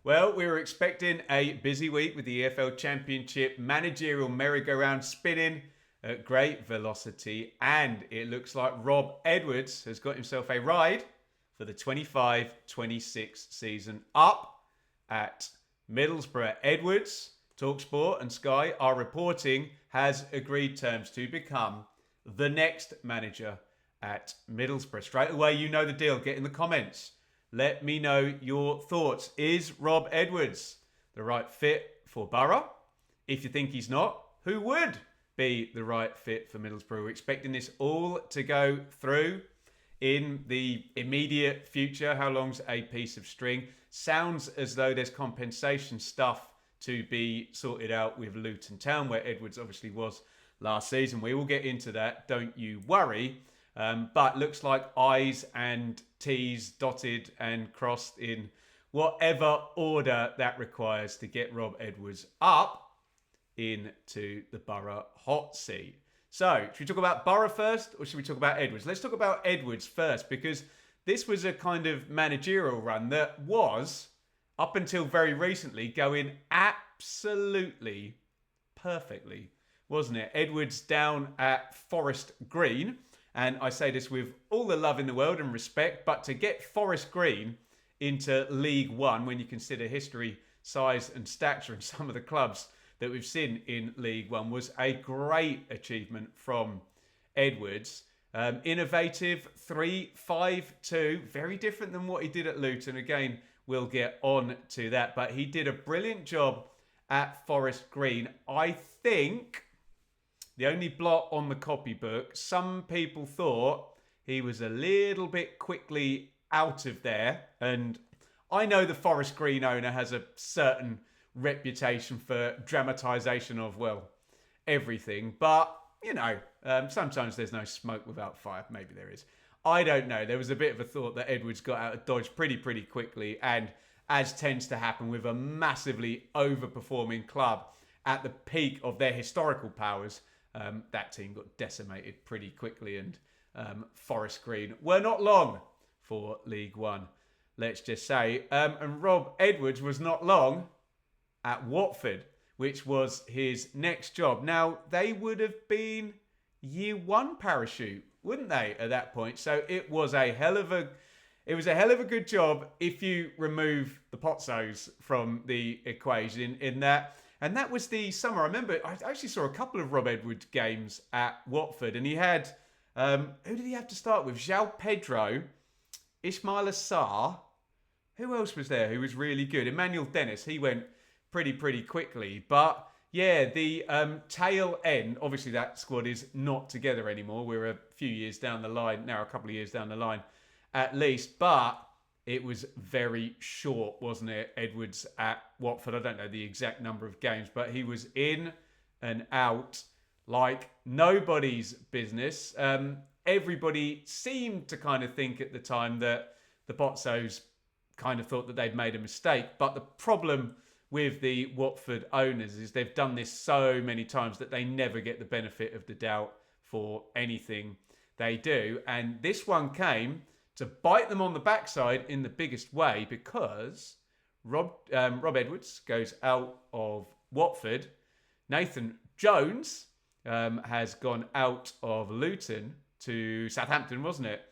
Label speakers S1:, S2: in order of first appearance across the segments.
S1: Well, we were expecting a busy week with the EFL Championship managerial merry-go-round spinning at great velocity, and it looks like Rob Edwards has got himself a ride for the 25-26 season up at Middlesbrough. Edwards, TalkSport and Sky are reporting, has agreed terms to become the next manager at Middlesbrough. Straight away, you know the deal. Get in the comments. Let me know your thoughts. Is Rob Edwards the right fit for Boro? If you think he's not, who would be the right fit for Middlesbrough? We're expecting this all to go through in the immediate future. How long's a piece of string? Sounds as though there's compensation stuff to be sorted out with Luton Town, where Edwards obviously was last season. We will get into that, don't you worry. But looks like I's and T's dotted and crossed in whatever order that requires to get Rob Edwards up into the Boro hot seat. So, should we talk about Boro first or should we talk about Edwards? Let's talk about Edwards first, because this was a kind of managerial run that was, up until very recently, going absolutely perfectly, wasn't it? Edwards down at Forest Green. And I say this with all the love in the world and respect, but to get Forest Green into League One, when you consider history, size and stature and some of the clubs that we've seen in League One, was a great achievement from Edwards. Innovative 3-5-2, very different than what he did at Luton. Again, we'll get on to that, but he did a brilliant job at Forest Green. I think the only blot on the copybook, some people thought he was a little bit quickly out of there. And I know the Forest Green owner has a certain reputation for dramatisation of, well, everything. But, you know, sometimes there's no smoke without fire. Maybe there is. I don't know. There was a bit of a thought that Edwards got out of dodge pretty quickly. And as tends to happen with a massively overperforming club at the peak of their historical powers, that team got decimated pretty quickly, and Forest Green were not long for League One, let's just say. And Rob Edwards was not long at Watford, which was his next job. Now, they would have been year one parachute, wouldn't they, at that point? So it was a hell of a good job if you remove the Pozzos from the equation in that. And that was the summer. I remember I actually saw a couple of Rob Edwards games at Watford, and he had, who did he have to start with? João Pedro, Ismail Assar. Who else was there who was really good? Emmanuel Dennis, he went pretty quickly. But yeah, the tail end, obviously that squad is not together anymore. We're a few years down the line, now a couple of years down the line at least. But it was very short, wasn't it? Edwards at Watford. I don't know the exact number of games, but he was in and out like nobody's business. Everybody seemed to kind of think at the time that the Pozzos kind of thought that they'd made a mistake. But the problem with the Watford owners is they've done this so many times that they never get the benefit of the doubt for anything they do. And this one came to bite them on the backside in the biggest way, because Rob Edwards goes out of Watford. Nathan Jones has gone out of Luton to Southampton, wasn't it?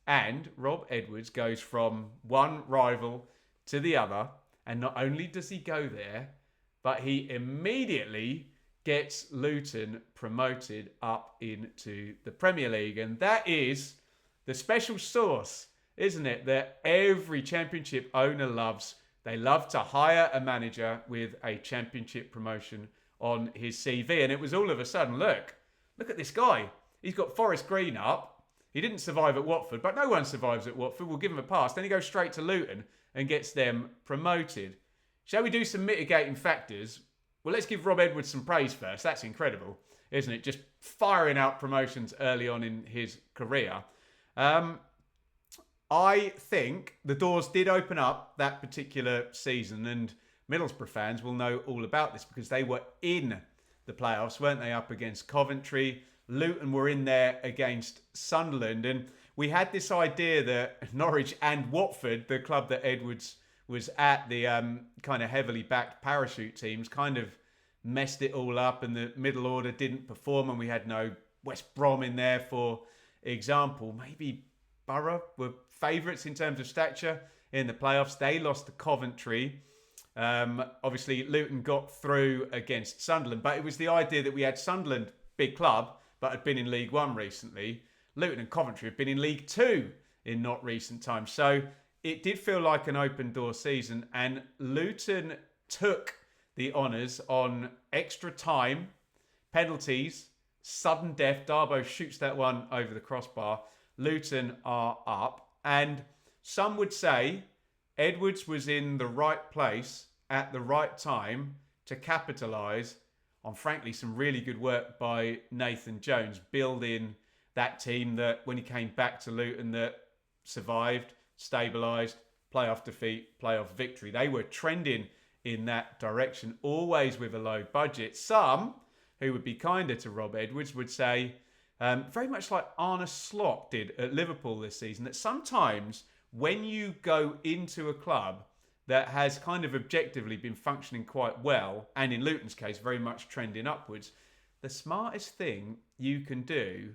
S1: And Rob Edwards goes from one rival to the other. And not only does he go there, but he immediately gets Luton promoted up into the Premier League. And that is the special sauce, isn't it, that every championship owner loves. They love to hire a manager with a championship promotion on his CV. And it was all of a sudden, look at this guy. He's got Forest Green up. He didn't survive at Watford, but no one survives at Watford. We'll give him a pass. Then he goes straight to Luton and gets them promoted. Shall we do some mitigating factors? Well, let's give Rob Edwards some praise first. That's incredible, isn't it? Just firing out promotions early on in his career. I think the doors did open up that particular season, and Middlesbrough fans will know all about this because they were in the playoffs, weren't they, up against Coventry? Luton were in there against Sunderland, and we had this idea that Norwich and Watford, the club that Edwards was at the kind of heavily backed parachute teams, kind of messed it all up, and the middle order didn't perform, and we had no West Brom in there, for example. Maybe Boro were favourites in terms of stature in the playoffs. They lost to Coventry. Obviously, Luton got through against Sunderland, but it was the idea that we had Sunderland, big club, but had been in League One recently. Luton and Coventry have been in League Two in not recent times. So it did feel like an open door season, and Luton took the honours on extra time, penalties, sudden death. Darbo shoots that one over the crossbar. Luton are up, and some would say Edwards was in the right place at the right time to capitalise on, frankly, some really good work by Nathan Jones, building that team that, when he came back to Luton, that survived, stabilised, playoff defeat, playoff victory. They were trending in that direction, always with a low budget. Some who would be kinder to Rob Edwards would say, very much like Arne Slot did at Liverpool this season, that sometimes when you go into a club that has kind of objectively been functioning quite well, and in Luton's case, very much trending upwards, the smartest thing you can do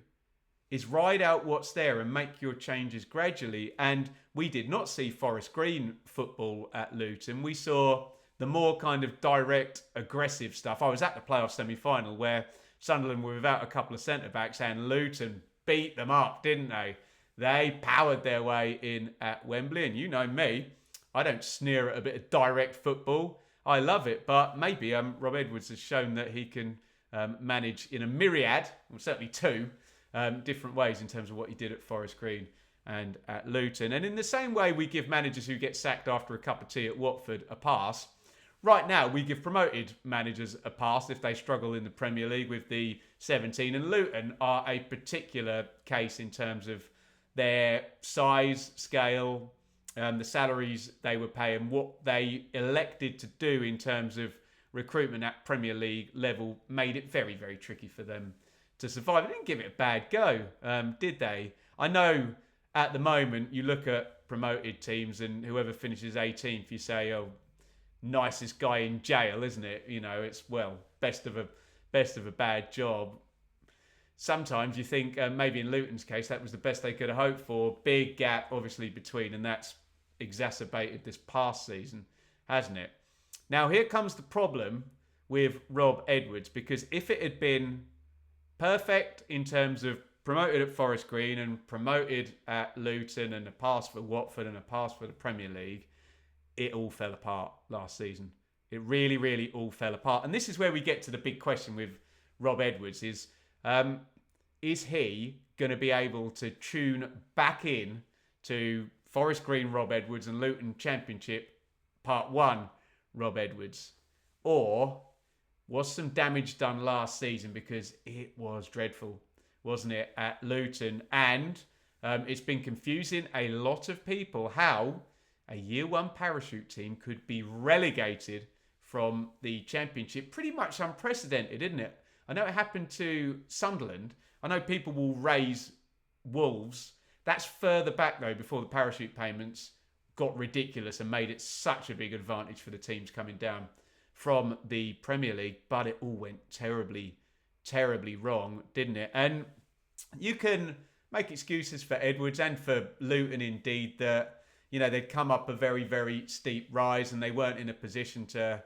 S1: is ride out what's there and make your changes gradually. And we did not see Forest Green football at Luton. We saw the more kind of direct, aggressive stuff. I was at the playoff semi-final where Sunderland were without a couple of centre-backs and Luton beat them up, didn't they? They powered their way in at Wembley. And you know me, I don't sneer at a bit of direct football. I love it. But maybe Rob Edwards has shown that he can manage in a myriad, well, certainly two, different ways in terms of what he did at Forest Green and at Luton. And in the same way we give managers who get sacked after a cup of tea at Watford a pass, right now we give promoted managers a pass if they struggle in the Premier League with the 17. And Luton are a particular case in terms of their size, scale, the salaries they were paying, what they elected to do in terms of recruitment at Premier League level made it very, very tricky for them to survive. They didn't give it a bad go, did they? I know at the moment you look at promoted teams and whoever finishes 18th, you say, oh, nicest guy in jail, isn't it? You know, it's, well, best of a bad job. Sometimes you think maybe in Luton's case that was the best they could have hoped for. Big gap obviously between, and that's exacerbated this past season, hasn't it? Now here comes the problem with Rob Edwards, because if it had been perfect in terms of promoted at Forest Green and promoted at Luton and a pass for Watford and a pass for the Premier League, it all fell apart last season. It really, really all fell apart. And this is where we get to the big question with Rob Edwards is he going to be able to tune back in to Forest Green Rob Edwards and Luton Championship Part 1 Rob Edwards? Or was some damage done last season, because it was dreadful, wasn't it, at Luton? And it's been confusing a lot of people how a Year 1 parachute team could be relegated from the Championship. Pretty much unprecedented, isn't it? I know it happened to Sunderland. I know people will raise Wolves. That's further back, though, before the parachute payments got ridiculous and made it such a big advantage for the teams coming down from the Premier League. But it all went terribly, terribly wrong, didn't it? And you can make excuses for Edwards and for Luton, indeed, that, you know, they'd come up a very, very steep rise and they weren't in a position to,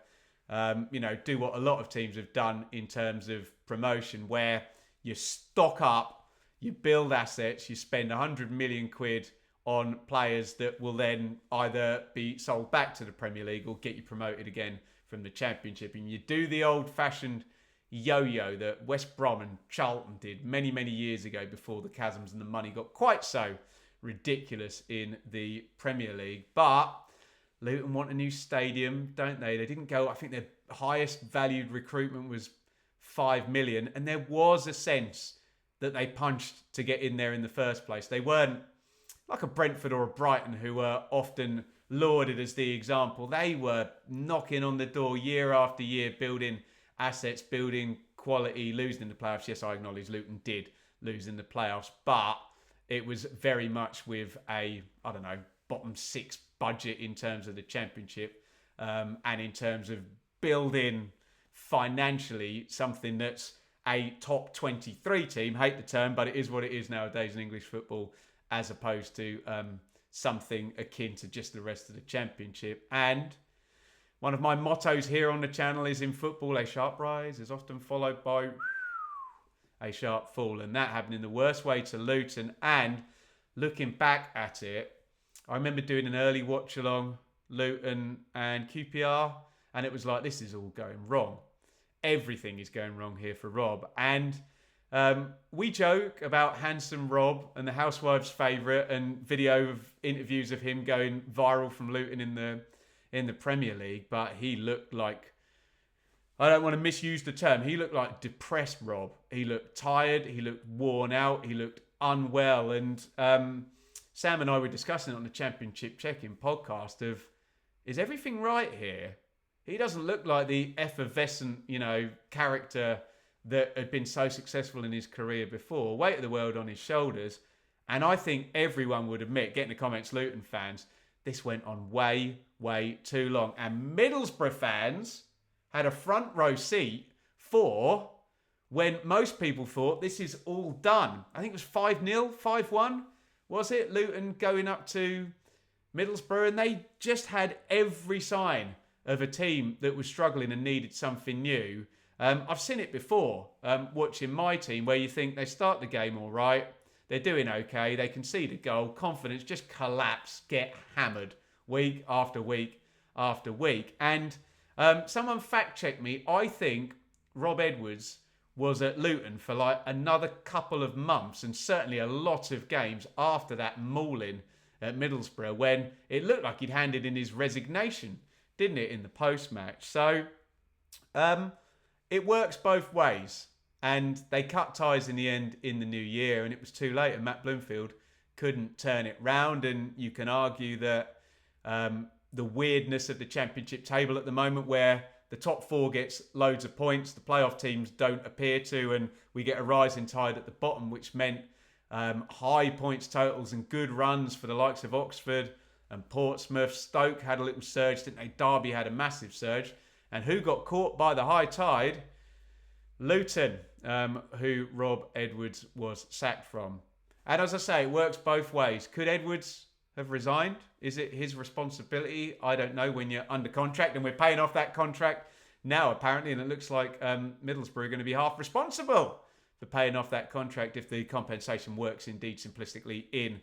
S1: do what a lot of teams have done in terms of promotion, where you stock up, you build assets, you spend 100 million quid on players that will then either be sold back to the Premier League or get you promoted again from the Championship. And you do the old-fashioned yo-yo that West Brom and Charlton did many, many years ago before the chasms and the money got quite so ridiculous in the Premier League. But Luton want a new stadium, don't they? They didn't go, I think their highest valued recruitment was 5 million. And there was a sense that they punched to get in there in the first place. They weren't like a Brentford or a Brighton, who were often lauded as the example. They were knocking on the door year after year, building assets, building quality, losing in the playoffs. Yes, I acknowledge Luton did lose in the playoffs, but it was very much with a, bottom 6 budget in terms of the Championship and in terms of building financially something that's a top 23 team. Hate the term, but it is what it is nowadays in English football, as opposed to something akin to just the rest of the Championship. And one of my mottos here on the channel is, in football, a sharp rise is often followed by a sharp fall. And that happened in the worst way to Luton. And looking back at it, I remember doing an early watch along, Luton and QPR, and it was like, this is all going wrong. Everything is going wrong here for Rob. And we joke about Handsome Rob and the Housewives' favourite, and video of interviews of him going viral from Luton in the Premier League. But he looked like, I don't want to misuse the term, he looked like depressed Rob. He looked tired, he looked worn out, he looked unwell. And Sam and I were discussing on the Championship Check-In podcast of, is everything right here? He doesn't look like the effervescent, character that had been so successful in his career before. Weight of the world on his shoulders. And I think everyone would admit, get in the comments, Luton fans, this went on way, way too long. And Middlesbrough fans had a front row seat for when most people thought this is all done. I think it was 5-0, 5-1, was it? Luton going up to Middlesbrough, and they just had every sign of a team that was struggling and needed something new. I've seen it before, watching my team, where you think they start the game all right, they're doing okay, they concede a goal, confidence just collapse, get hammered week after week after week. And someone fact-checked me. I think Rob Edwards was at Luton for like another couple of months, and certainly a lot of games after that mauling at Middlesbrough, when it looked like he'd handed in his resignation, didn't it, in the post-match? So it works both ways. And they cut ties in the end in the new year, and it was too late, and Matt Bloomfield couldn't turn it round. And you can argue that the weirdness of the Championship table at the moment, where the top four gets loads of points, the playoff teams don't appear to, and we get a rising tide at the bottom, which meant high points totals and good runs for the likes of Oxford and Portsmouth. Stoke had a little surge, didn't they? Derby had a massive surge. And who got caught by the high tide? Luton, who Rob Edwards was sacked from. And as I say, it works both ways. Could Edwards have resigned? Is it his responsibility? I don't know, when you're under contract, and we're paying off that contract now, apparently, and it looks like Middlesbrough are going to be half responsible for paying off that contract if the compensation works indeed simplistically in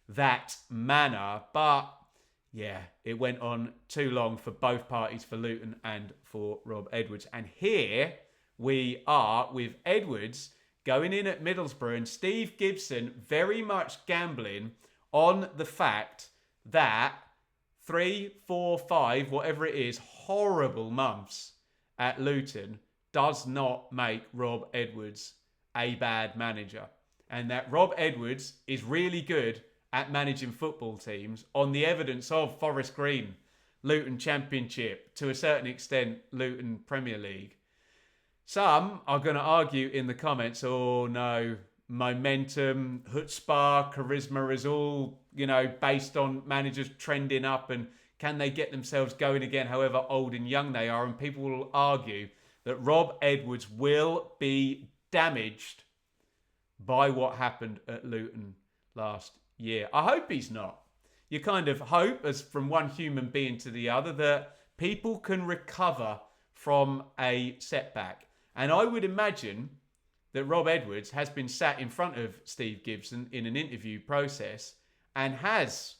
S1: that manner. But yeah, it went on too long for both parties, for Luton and for Rob Edwards. And here we are with Edwards going in at Middlesbrough, and Steve Gibson very much gambling on the fact that 3, 4, 5, whatever it is, horrible months at Luton does not make Rob Edwards a bad manager. And that Rob Edwards is really good at managing football teams on the evidence of Forest Green, Luton Championship, to a certain extent Luton Premier League. Some are going to argue in the comments, oh no, momentum, chutzpah, charisma is all, based on managers trending up, and can they get themselves going again, however old and young they are? And people will argue that Rob Edwards will be damaged by what happened at Luton last year. I hope he's not. You kind of hope, as from one human being to the other, that people can recover from a setback. And I would imagine that Rob Edwards has been sat in front of Steve Gibson in an interview process and has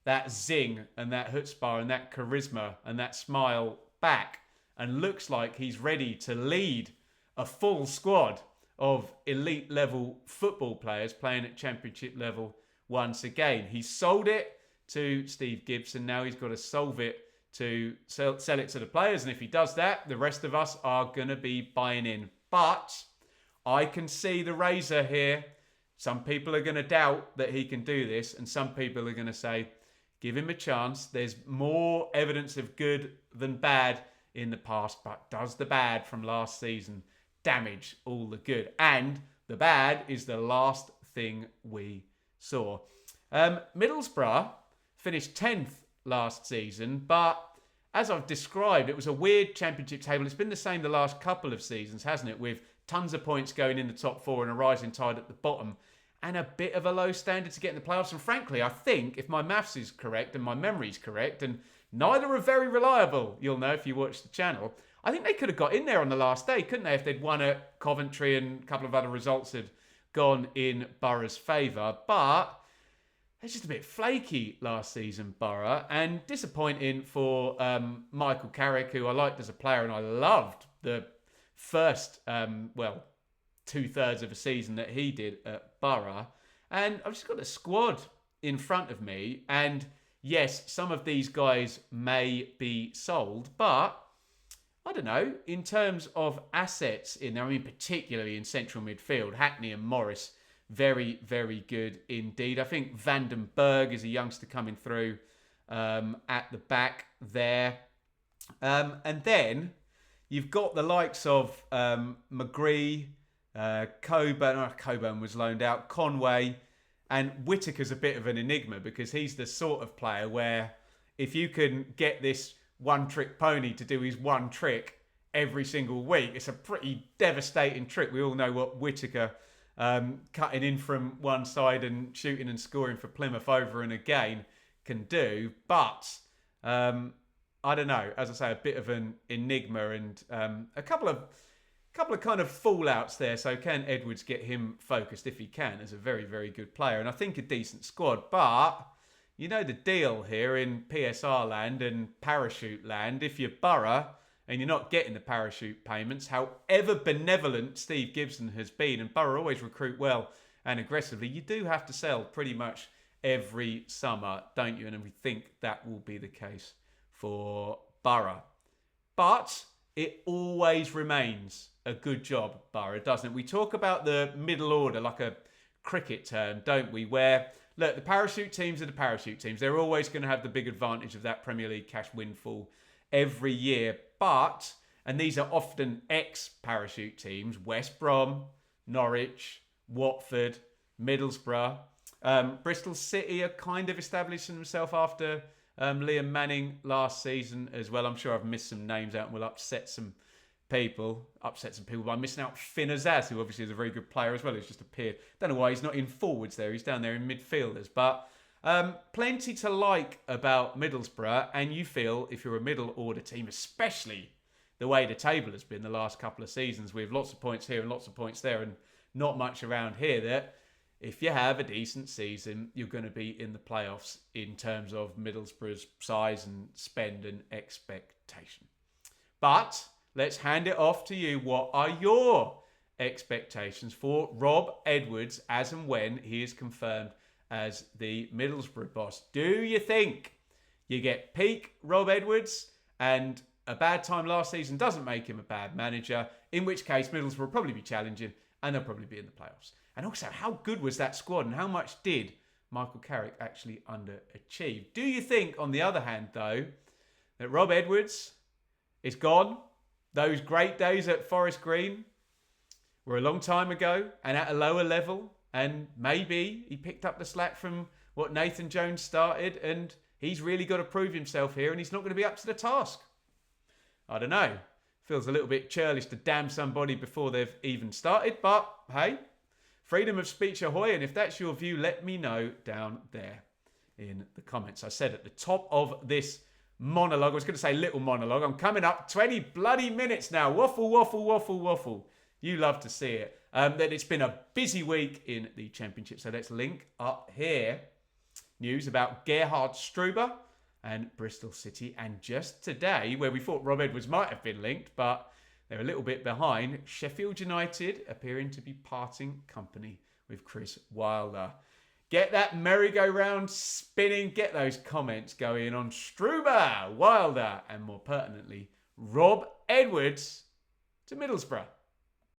S1: that zing and that chutzpah and that charisma and that smile back, and looks like he's ready to lead a full squad of elite level football players playing at Championship level once again. He's sold it to Steve Gibson. Now he's got to solve it to sell it to the players. And if he does that, the rest of us are going to be buying in. But I can see the razor here. Some people are going to doubt that he can do this, and some people are going to say, give him a chance. There's more evidence of good than bad in the past, but does the bad from last season damage all the good? And the bad is the last thing we saw. Middlesbrough finished 10th last season, but as I've described, it was a weird championship table. It's been the same the last couple of seasons, hasn't it? With tons of points going in the top four and a rising tide at the bottom, and a bit of a low standard to get in the playoffs. And frankly, I think if my maths is correct and my memory's correct, and neither are very reliable, you'll know if you watch the channel, I think they could have got in there on the last day, couldn't they? If they'd won at Coventry and a couple of other results had gone in Borough's favour. But they're just a bit flaky last season, Boro, and disappointing for Michael Carrick, who I liked as a player, and I loved the first, 2/3 of a season that he did at Boro. And I've just got the squad in front of me, and yes, some of these guys may be sold, but I don't know, in terms of assets in there, I mean, particularly in central midfield, Hackney and Morris, very, very good indeed. I think Vandenberg is a youngster coming through at the back there. And then you've got the likes of McGree, Coburn was loaned out, Conway, and Whittaker's a bit of an enigma because he's the sort of player where if you can get this one-trick pony to do his one trick every single week, it's a pretty devastating trick. We all know what Whittaker cutting in from one side and shooting and scoring for Plymouth over and again can do. But I don't know. As I say, a bit of an enigma and a couple of kind of fallouts there. So can Edwards get him focused if he can as a very, very good player? And I think a decent squad. But you know the deal here in PSR land and parachute land. If you're Boro and you're not getting the parachute payments, however benevolent Steve Gibson has been, and Boro always recruit well and aggressively, you do have to sell pretty much every summer, don't you? And we think that will be the case for Boro. But it always remains a good job, Boro, doesn't it? We talk about the middle order like a cricket term, don't we? Where, look, the parachute teams are the parachute teams. They're always going to have the big advantage of that Premier League cash windfall every year. But, and these are often ex-parachute teams, West Brom, Norwich, Watford, Middlesbrough. Bristol City are kind of establishing themselves after Liam Manning last season as well. I'm sure I've missed some names out and will upset some people by missing out Finn Azaz, who obviously is a very good player as well, who's just appeared. Don't know why he's not in forwards there. He's down there in midfielders. But plenty to like about Middlesbrough, and you feel if you're a middle order team, especially the way the table has been the last couple of seasons with lots of points here and lots of points there and not much around here, that if you have a decent season, you're going to be in the playoffs in terms of Middlesbrough's size and spend and expectation. But let's hand it off to you. What are your expectations for Rob Edwards as and when he is confirmed as the Middlesbrough boss? Do you think you get peak Rob Edwards and a bad time last season doesn't make him a bad manager, in which case Middlesbrough will probably be challenging and they'll probably be in the playoffs? And also, how good was that squad and how much did Michael Carrick actually underachieve? Do you think, on the other hand, though, that Rob Edwards is gone? Those great days at Forest Green were a long time ago and at a lower level, and maybe he picked up the slack from what Nathan Jones started, and he's really got to prove himself here and he's not going to be up to the task. I don't know. Feels a little bit churlish to damn somebody before they've even started, but hey, freedom of speech ahoy, and if that's your view, let me know down there in the comments. I said at the top of this monologue, I was going to say little monologue, I'm coming up 20 bloody minutes now. Waffle, waffle, waffle, waffle. You love to see it. That it's been a busy week in the Championship, so let's link up here. News about Gerhard Struber and Bristol City, and just today, where we thought Rob Edwards might have been linked, but they're a little bit behind, Sheffield United appearing to be parting company with Chris Wilder. Get that merry-go-round spinning. Get those comments going on Struber, Wilder, and more pertinently, Rob Edwards to Middlesbrough.